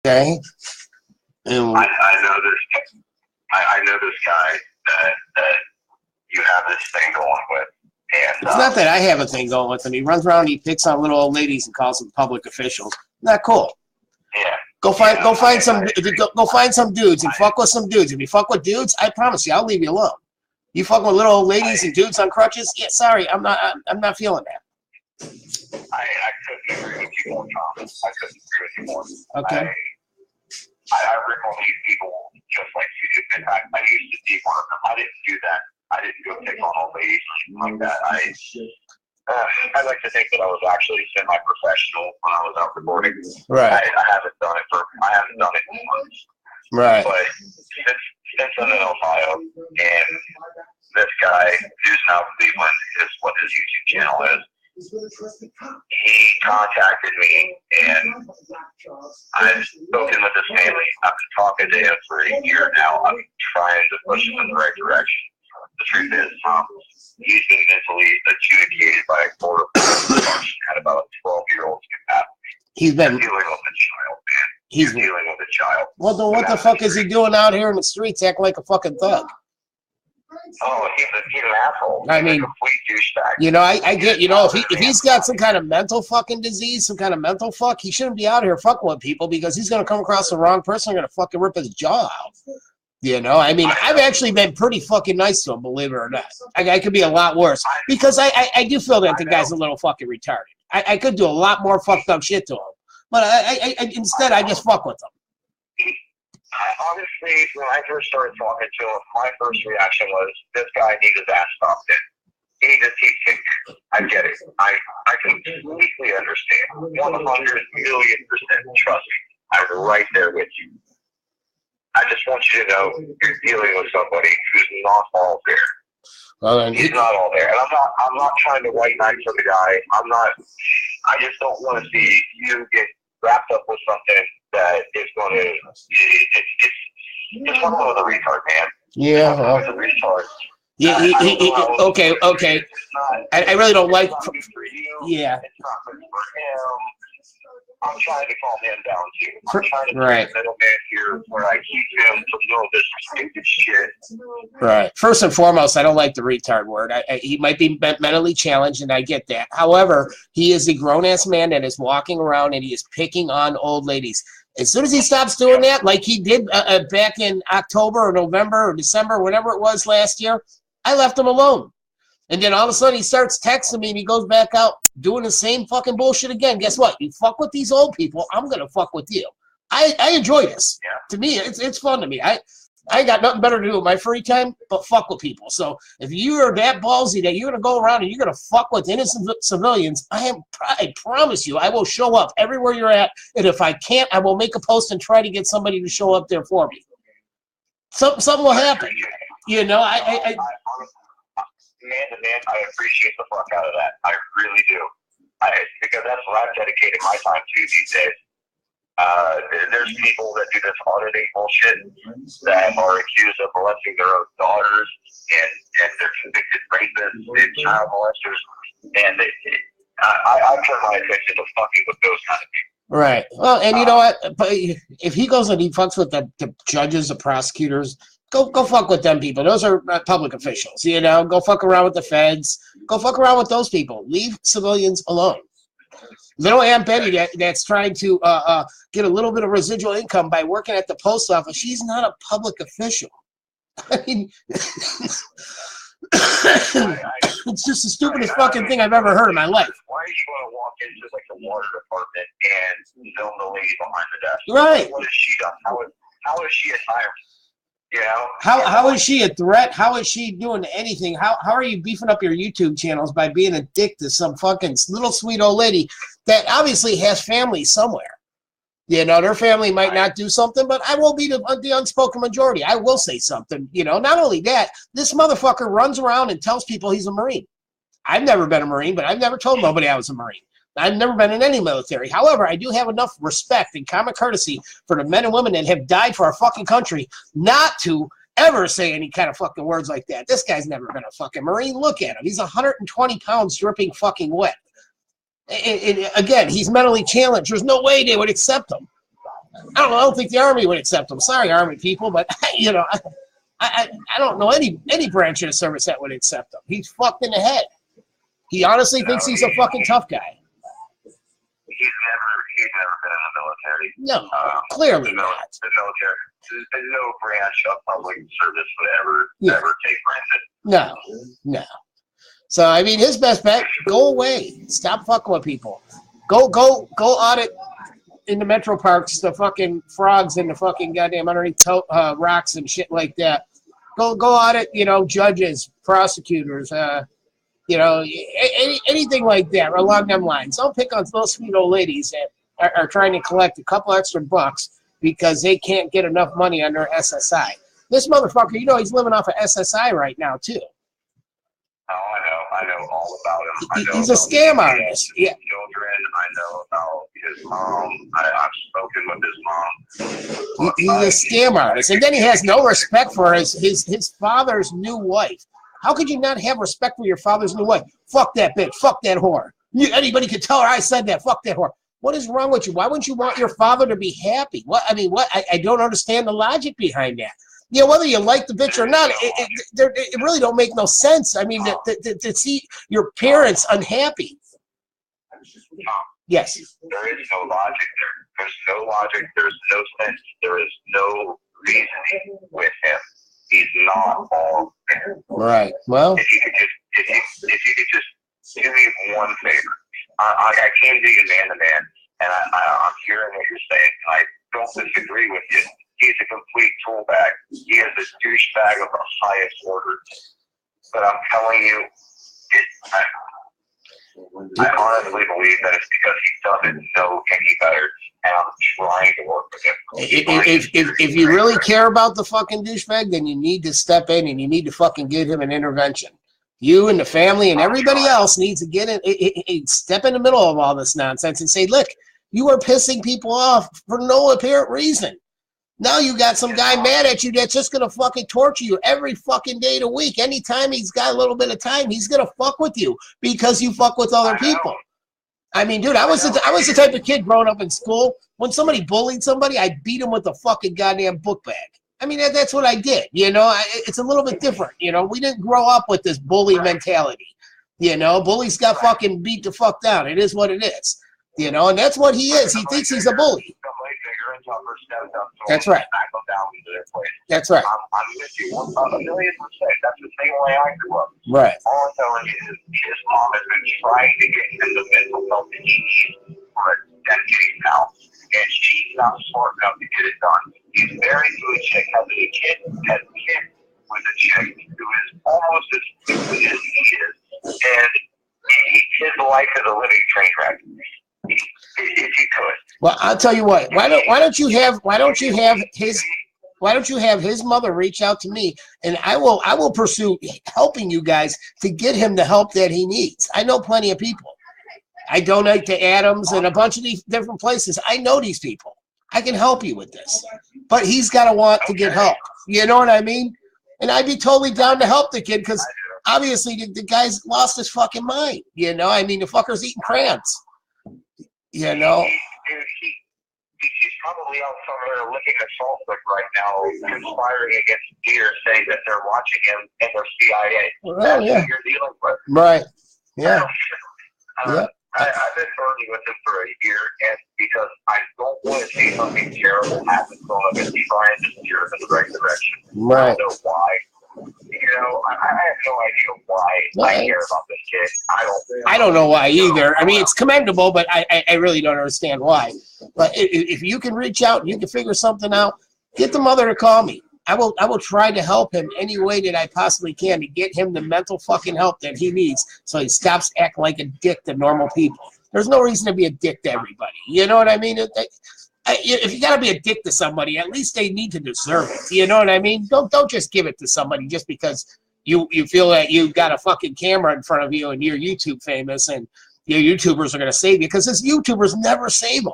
Okay. And I know this. I know this guy that you have this thing going with, and it's not that I have a thing going with him. He runs around and he picks on little old ladies and calls them public officials. Not cool. yeah. Go find some dudes and fuck with some dudes. If you fuck with dudes, I promise you, I'll leave you alone. You fuck with little old ladies and dudes on crutches? Yeah, sorry, I'm not feeling that. I couldn't agree with you more, Tom. I couldn't agree with you more. Okay. I recall these people just like you. In fact, I used to be one of them. I didn't do that. I didn't go pick on old ladies or anything like that. I like to think that I was actually semi-professional when I was out recording. Right. I haven't done it in months. Right. But since I'm in Ohio, and this guy who's now Cleveland is what his YouTube channel is. He contacted me, and I've spoken with his family. I've been talking to him for a year now. I'm trying to push him in the right direction. The truth is, he's been mentally adjudicated by a court of function at about a 12-year-old's capacity. He's been dealing with a child, man. He's dealing with a child. Well, then what the fuck is he doing out here in the streets acting like a fucking thug? Oh, he's an asshole. I mean, a complete douchebag. You know, I get, you know, if he's got some kind of mental fucking disease, some kind of mental fuck, he shouldn't be out here fucking with people because he's going to come across the wrong person and going to fucking rip his jaw out. You know, I mean, I've actually been pretty fucking nice to him, believe it or not. I could be a lot worse because I do feel that the guy's a little fucking retarded. I could do a lot more fucked up shit to him, but instead I just fuck with him. Honestly, when I first started talking to him, my first reaction was, this guy needs his ass stopped in. He needs a teeth kick. I get it. I completely understand. 100,000,000% trust me. I'm right there with you. I just want you to know you're dealing with somebody who's not all there. Well, he's not all there. And I'm not trying to white knight for the guy. I just don't want to see you get wrapped up with something that is going to, it's one of the retard, man. Yeah. Well, it's a retard. Okay. I really don't like. For you. Yeah. It's not good for him. I'm trying to calm him down too. I'm trying to be right. a middleman here where I keep him from doing this stupid shit. Right. First and foremost, I don't like the retard word. He might be mentally challenged, and I get that. However, he is a grown-ass man that is walking around and he is picking on old ladies. As soon as he stops doing that, like he did back in October or November or December, whatever it was last year, I left him alone. And then all of a sudden he starts texting me and he goes back out doing the same fucking bullshit again. Guess what? You fuck with these old people, I'm going to fuck with you. I enjoy this. Yeah. To me, it's fun to me. I ain't got nothing better to do with my free time but fuck with people. So if you are that ballsy that you're going to go around and you're going to fuck with innocent civilians, I promise you I will show up everywhere you're at. And if I can't, I will make a post and try to get somebody to show up there for me. Something will happen. You know, man to man, I appreciate the fuck out of that. I really do. Because that's what I've dedicated my time to these days. There's people that do this auditing bullshit that are accused of molesting their own daughters, and they're convicted rapists and child molesters, and I turn my attention to fucking with those kind of people. Right. Well, and you know what? If he goes and he fucks with the judges, the prosecutors, go fuck with them people. Those are public officials, you know. Go fuck around with the feds. Go fuck around with those people. Leave civilians alone. Little Aunt Betty that's trying to get a little bit of residual income by working at the post office, she's not a public official. I mean, it's just the stupidest fucking thing I've ever heard in my life. Why are you going to walk into like the water department and film the lady behind the desk? Right. What has she done? How is she a tyrant? You know? How is she a threat? How is she doing anything? How are you beefing up your YouTube channels by being a dick to some fucking little sweet old lady that obviously has family somewhere? You know, their family might not do something, but I will be the unspoken majority. I will say something. You know, not only that, this motherfucker runs around and tells people he's a Marine. I've never been a Marine, but I've never told nobody I was a Marine. I've never been in any military. However, I do have enough respect and common courtesy for the men and women that have died for our fucking country not to ever say any kind of fucking words like that. This guy's never been a fucking Marine. Look at him. He's 120 pounds dripping fucking wet. And again, he's mentally challenged. There's no way they would accept him. I don't know. I don't think the Army would accept him. Sorry, Army people, but you know, I don't know any branch of the service that would accept him. He's fucked in the head. He honestly thinks he's a fucking tough guy. He's never been in the military. No, clearly not. The military, there's no branch of public service would ever take granted. No. So I mean, his best bet: go away. Stop fucking with people. Go audit in the metro parks the fucking frogs and the fucking goddamn underneath rocks and shit like that. Go audit, you know, judges, prosecutors, you know, anything like that along them lines. Don't pick on those sweet old ladies that are trying to collect a couple extra bucks because they can't get enough money on their SSI. This motherfucker, you know, he's living off of SSI right now too. Oh, I know all about him. He's a scam artist. Yeah. Children, I know about his mom. I've spoken with his mom. He's a scam artist, and then he has no respect for his father's new wife. How could you not have respect for your father's new wife? Fuck that bitch. Fuck that whore. Anybody could tell her I said that. Fuck that whore. What is wrong with you? Why wouldn't you want your father to be happy? What? I mean, what? I don't understand the logic behind that. You know, whether you like the bitch or not, it really don't make no sense. I mean, to see your parents unhappy. Yes. There is no logic there. There's no logic. There's no sense. There is no reasoning with him. He's not all there. Right. Well. If you could just do me one favor. I came to you man to man, and I'm hearing what you're saying. I don't disagree with you. He's a complete tool bag. He is a douchebag of the highest order. But I'm telling you, I honestly believe that it's because he doesn't know any better, and I'm trying to work with him. If you really care about the fucking douchebag, then you need to step in and you need to fucking give him an intervention. You and the family and everybody else needs to get in, step in the middle of all this nonsense and say, look, you are pissing people off for no apparent reason. Now you got some guy mad at you that's just going to fucking torture you every fucking day of the week. Anytime he's got a little bit of time, he's going to fuck with you because you fuck with other people. I mean, dude, I was the type of kid growing up in school. When somebody bullied somebody, I beat him with a fucking goddamn book bag. I mean, that's what I did. You know, it's a little bit different. You know, we didn't grow up with this bully mentality. You know, bullies got fucking beat the fuck down. It is what it is. You know, and that's what he is. He thinks he's a bully. That's right. That's right. I'm with you 1,000,000%. That's the same way I grew up. Right. All I'm telling you is his mom has been trying to get him the mental health that he needs for a decade now. And she's not smart enough to get it done. He's married to a chick, has a kid, has a kid with a chick who is almost as stupid as he is. And his life is a living train wreck. If you could. Well, I'll tell you what. Why don't you have his mother reach out to me, and I will pursue helping you guys to get him the help that he needs. I know plenty of people. I donate to Adams and a bunch of these different places. I know these people. I can help you with this, but he's got to want to get help. You know what I mean? And I'd be totally down to help the kid because obviously the guy's lost his fucking mind. You know, I mean, the fucker's eating crayons. You know? He's probably out somewhere looking at Saltwick right now, conspiring against deer, saying that they're watching him and they're CIA. Well, That's yeah. what you're dealing with. Right. Yeah. Yeah. I've been talking with him for a year, and because I don't want to see something terrible happen to him and trying to steer him in the right direction. Right. I don't know why. You know, I have no idea why I care about this kid. I don't know why either. I mean, it's commendable, but I really don't understand why. But if you can reach out and you can figure something out, get the mother to call me. I will try to help him any way that I possibly can to get him the mental fucking help that he needs so he stops acting like a dick to normal people. There's no reason to be a dick to everybody. You know what I mean? If you got to be a dick to somebody, at least they need to deserve it. You know what I mean? Don't just give it to somebody just because you feel that you got a fucking camera in front of you and you're YouTube famous and your YouTubers are going to save you, because his YouTubers never save them.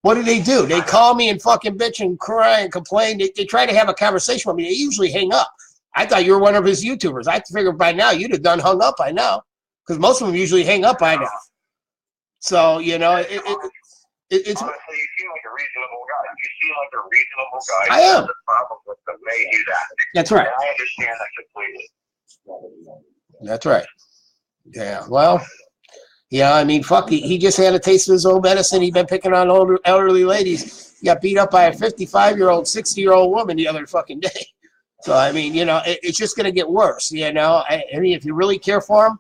What do? They call me and fucking bitch and cry and complain. They try to have a conversation with me. They usually hang up. I thought you were one of his YouTubers. I figured by now you'd have done hung up by now, because most of them usually hang up by now. So, you know, it's... Honestly, you seem like a reasonable guy. You seem like a reasonable guy. I am. There's a problem with the way he's acting. That's right. And I understand that completely. That's right. Yeah. Well, yeah. I mean, fuck. He just had a taste of his own medicine. He's been picking on older elderly ladies. He got beat up by a 55-year-old, 60-year-old woman the other fucking day. So I mean, you know, it's just gonna get worse. You know, I mean, if you really care for him,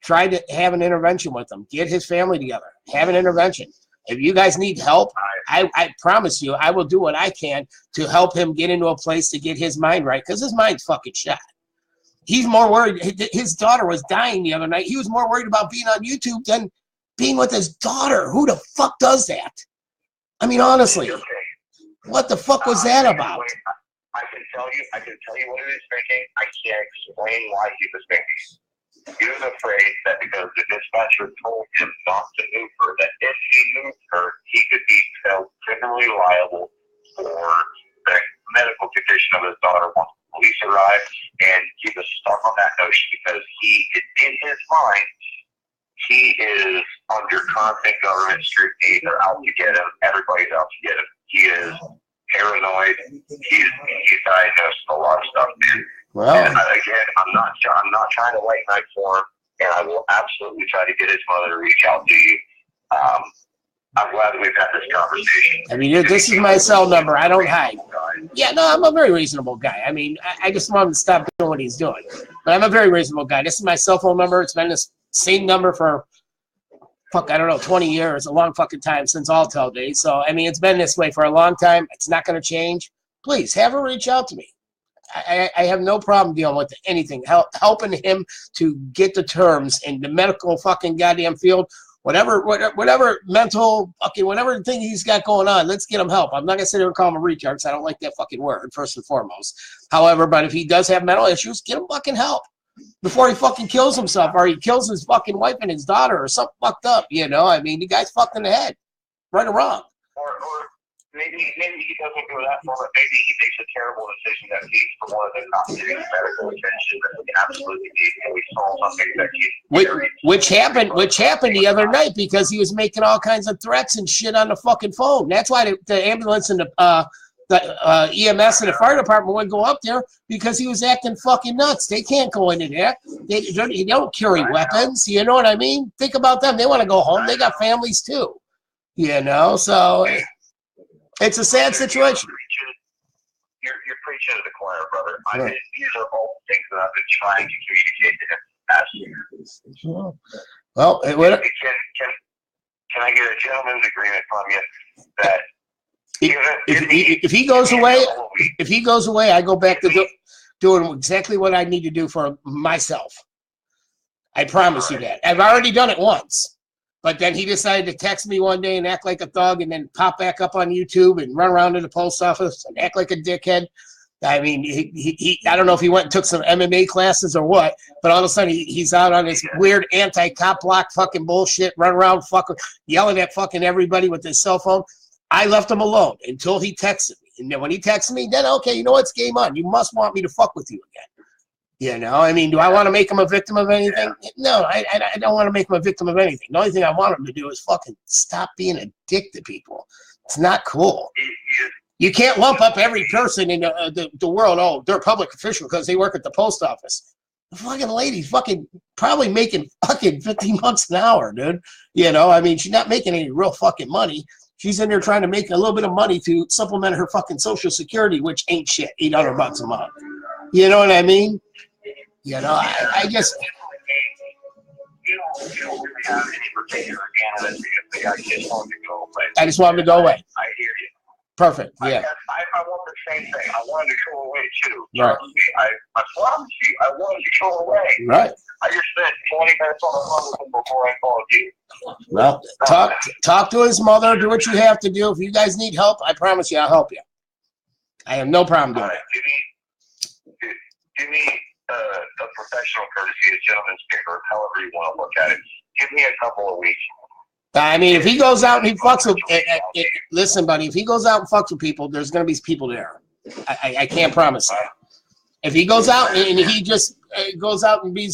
try to have an intervention with him. Get his family together. Have an intervention. If you guys need help, I promise you, I will do what I can to help him get into a place to get his mind right, because his mind's fucking shot. He's more worried. His daughter was dying the other night. He was more worried about being on YouTube than being with his daughter. Who the fuck does that? I mean, honestly, what the fuck was that about? I can tell you what he was thinking. I can't explain why he was thinking. He was afraid that because the dispatcher told him not to move her, that if he moved her, he could be held criminally liable for the medical condition of his daughter once the police arrived. And he was stuck on that notion because in his mind, he is under constant government scrutiny. They're out to get him. Everybody's out to get him. He is paranoid. He's diagnosed with a lot of stuff, man. Well, and again, I'm not trying to late night for him, and I will absolutely try to get his mother to reach out to you. I'm glad that we've had this conversation. I mean, this is my cell number. I don't hide. Yeah, no, I'm a very reasonable guy. I mean, I just want him to stop doing what he's doing. But I'm a very reasonable guy. This is my cell phone number. It's been the same number for, fuck, I don't know, 20 years, a long fucking time since Alltel days. So, I mean, it's been this way for a long time. It's not going to change. Please, have her reach out to me. I have no problem dealing with anything. Helping him to get the terms in the medical fucking goddamn field. Whatever mental fucking whatever thing he's got going on, let's get him help. I'm not gonna sit there and call him a retard because I don't like that fucking word, first and foremost. However, but if he does have mental issues, get him fucking help before he fucking kills himself or he kills his fucking wife and his daughter or something fucked up. You know, I mean, the guy's fucked in the head, right or wrong. Or maybe he doesn't go that far. Maybe he makes a terrible decision that he's the one that's not getting the medical attention that he absolutely needs, and we saw something that he's which happened the other night because he was making all kinds of threats and shit on the fucking phone. That's why the ambulance and the EMS and the fire department wouldn't go up there because he was acting fucking nuts. They can't go into there. They don't carry weapons. You know what I mean? Think about them. They want to go home. They got families too. You know, so it's a sad situation. You're preaching to the choir, brother. I mean, these are all things that I've been trying to communicate to him past year. Well, can I get a gentleman's agreement from you that if he goes away, I go back to doing exactly what I need to do for myself. I promise you that. I've already done it once. But then he decided to text me one day and act like a thug and then pop back up on YouTube and run around to the post office and act like a dickhead. I mean, he I don't know if he went and took some MMA classes or what, but all of a sudden he's out on his weird anti-cop block fucking bullshit, run around fucking yelling at fucking everybody with his cell phone. I left him alone until he texted me. And then when he texted me, then, okay, you know what's game on. You must want me to fuck with you again. You know, I mean, do I want to make him a victim of anything? No, I don't want to make him a victim of anything. The only thing I want him to do is fucking stop being a dick to people. It's not cool. You can't lump up every person in the world. Oh, they're a public official because they work at the post office. The fucking lady's fucking probably making fucking $50 an hour, dude. You know, I mean, she's not making any real fucking money. She's in there trying to make a little bit of money to supplement her fucking Social Security, which ain't shit, $800 a month. You know what I mean? You know, I just... You don't really have any particular candidates because I just want to go away. I just want him to go away. I hear you. Perfect, yeah. I want the same thing. I want him to go away, too. Right. I promise you, I want him to go away. Right. I just spent 20 minutes on the phone with him before I called you. Well, talk to his mother. Do what you have to do. If you guys need help, I promise you I'll help you. I have no problem doing it. Give me a professional courtesy, a gentleman's paper, however you want to look at it. Give me a couple of weeks. I mean, if he goes out and he fucks with... listen, buddy, if he goes out and fucks with people, there's going to be people there. I can't promise that. If he goes out and he just goes out and be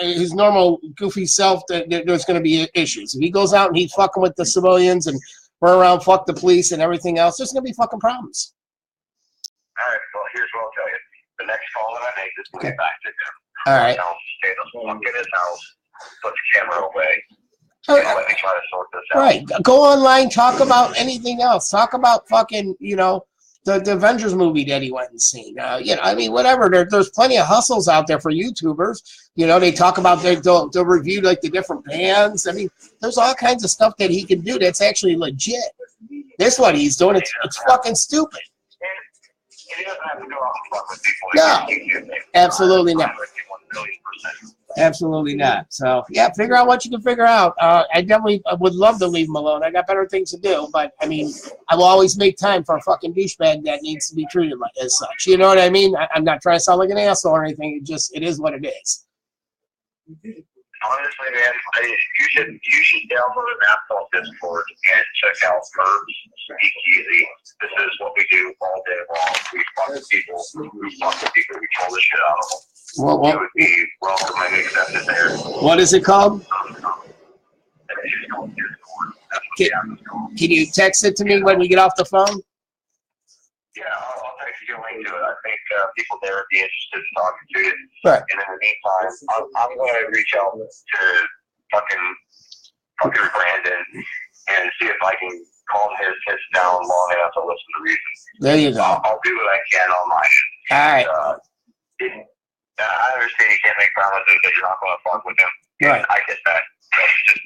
his normal goofy self, there's going to be issues. If he goes out and he's fucking with the civilians and run around, fuck the police and everything else, there's going to be fucking problems. All right, well, here's what I'll tell you. The next call that I make is going to get back to him. All right. Tell him to stay the fuck in his house, put the camera away, All and right. let me try to sort this out. Right. Go online, talk about anything else. Talk about fucking, you know, the Avengers movie that he went and seen. You know, I mean, whatever. There's plenty of hustles out there for YouTubers. You know, they talk about, they'll review like the different bands. I mean, there's all kinds of stuff that he can do that's actually legit. This what he's doing, it's fucking stupid. And he doesn't have to go out and fuck with people. No, absolutely not. Absolutely not. So, yeah, figure out what you can figure out. I definitely would love to leave him alone. I got better things to do. But, I mean, I will always make time for a fucking douchebag that needs to be treated like as such. You know what I mean? I'm not trying to sound like an asshole or anything. It is what it is. Honestly, man, you should download an app called Discord and check out Curbs Speakeasy. This is what we do all day long. We fuck with people. We troll the shit out of them. Well, You would be welcome and accepted there. what is it called? It's called Discord. That's what the app is called. Can you text it to me when we get off the phone? Yeah, I'll text you a link to it. I think people there would be interested in talking to you. Right. And in the meantime, I'm going to reach out to fucking Brandon and see if I can calm his hits down long enough to listen to reason. There you go. I'll do what I can on my end. All right. I understand you can't make promises that you're not going to fuck with him. Right. I get that. But just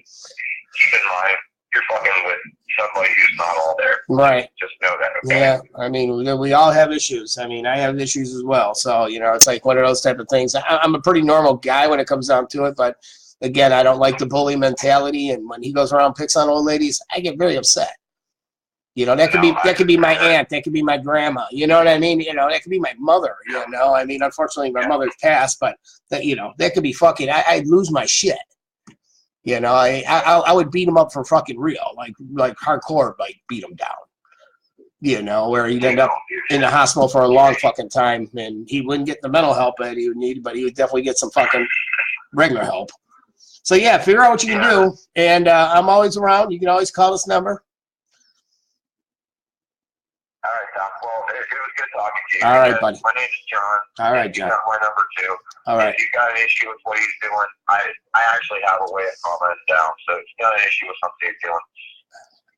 keep in mind, you're fucking with somebody who's not all there. Right. Just know that, okay? Yeah, I mean, we all have issues. I mean, I have issues as well. So, you know, it's like one of those type of things. I'm a pretty normal guy when it comes down to it. But, again, I don't like the bully mentality. And when he goes around and picks on old ladies, I get very upset. You know, that could be my aunt. That could be my grandma. You know what I mean? You know, that could be my mother. You know, I mean, unfortunately, my mother's passed. But, you know, that could be fucking – I'd lose my shit. You know, I would beat him up for fucking real, like hardcore, like beat him down. You know, where he'd end up in the hospital for a long fucking time, and he wouldn't get the mental help that he would need, but he would definitely get some fucking regular help. So yeah, figure out what you can do, and I'm always around. You can always call this number. All right, Doc. Well, it was good talking to you. All right, buddy. My name is John. All right, John. You got my number too. All right. If you've got an issue with what he's doing, I actually have a way of calming it down. So if you've got an issue with something he's doing,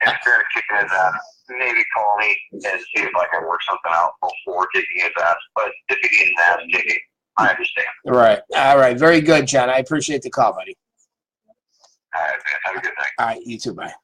instead of kicking his ass, maybe call me and see if I can work something out before kicking his ass. But if he needs an ass kicking, I understand. Right. All right. Very good, John. I appreciate the call, buddy. All right, man. Have a good night. All right. You too. Bye.